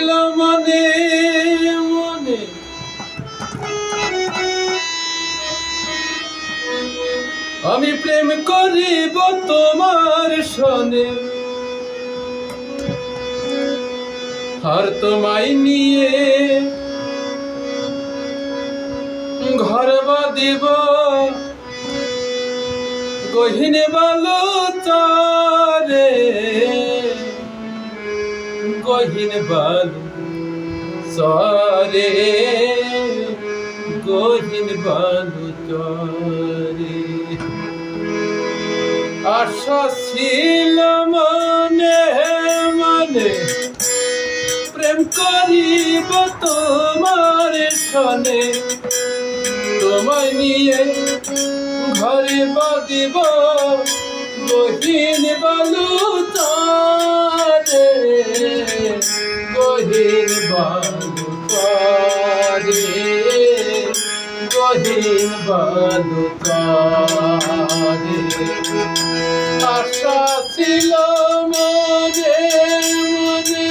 ছিল মনে মনে আমি প্রেম করিব তোমার সনে আর তোমায় নিয়ে ঘর বাঁধিব গহীন বালুচরে গহীন বালুচরে গহীন বালুচরে আশা ছিল মনে মনে প্রেম করিব তোমার সনে তোমায় নিয়ে ঘরে বাঁধিব গহীন বালুচরে গহীন বালুচরে গহীন বালুচরে আশা ছিল মনে মনে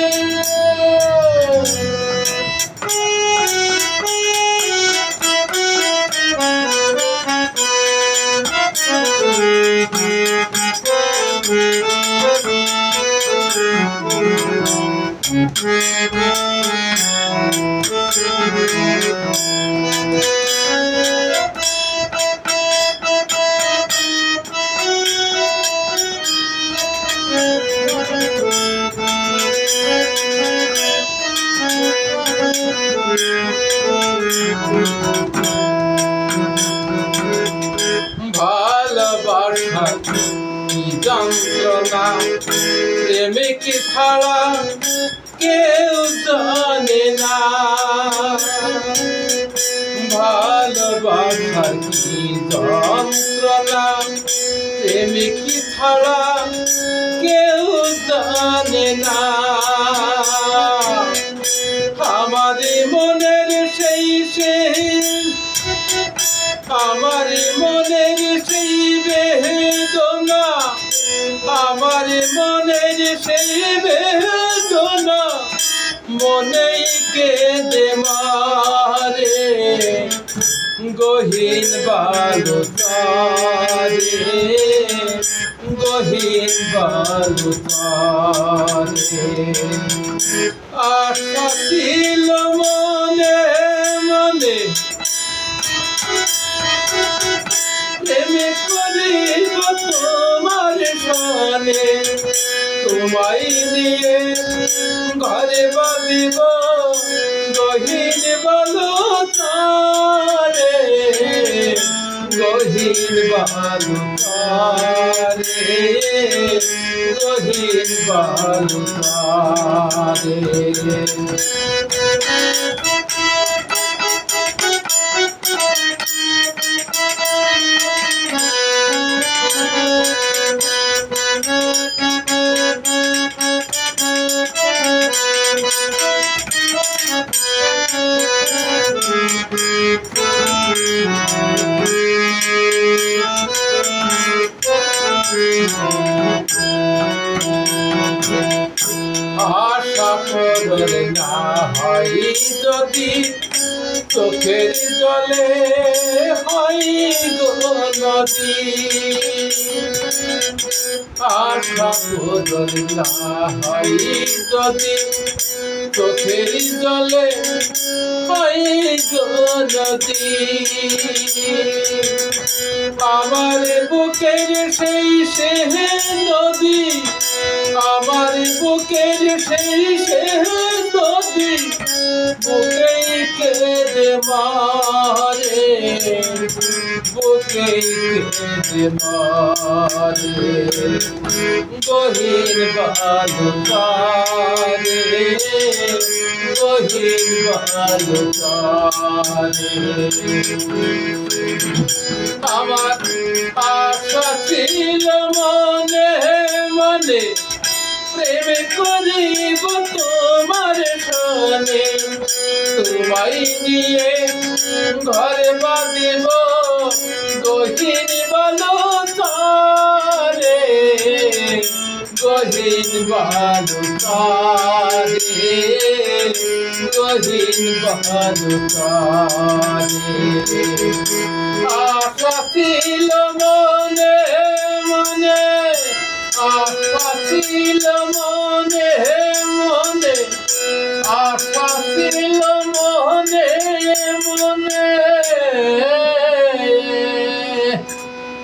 ভালোবাসা কি যন্ত্রণা প্রেমিক ছাড়া কেউ জানে না ভালোবাসা কি যন্ত্রণা প্রেমিক ছাড়া কেউ জানে না আমার মনের সেই আমার মনের সেই বেদনা আমার মনের সেই বেদনা মনেই কেঁদে মারে গহীন বালুচরে গহীন বালুচরে আশা ছিল মনে মনে প্রেম করিব তোমার সনে তোমায় নিয়ে ঘরে বাঁধিব গহীন বালুচরে গহীন বালুচরে গহীন বালুচরে আশা করলে না হয় যদি চোখের জলে হয় গো নদী আশা করলে না হয় যদি চোখের জলে হয় গো নদী আমার বুকের সেই নদী আমার বুকের সেই নদী বুকেই কেঁদে মারে বুকেই কেঁদে মারে গহীন বালুচরে গহীন বালুচরে আমার আশা ছিল মনে মনে প্রেম করিব তোমার সনে তোমায় নিয়ে ঘরে বাঁধিব গহীন বালুচরে গহীন বালুচরে গহীন বালুকারে আশা ছিল মনে মনে আশা ছিল মনে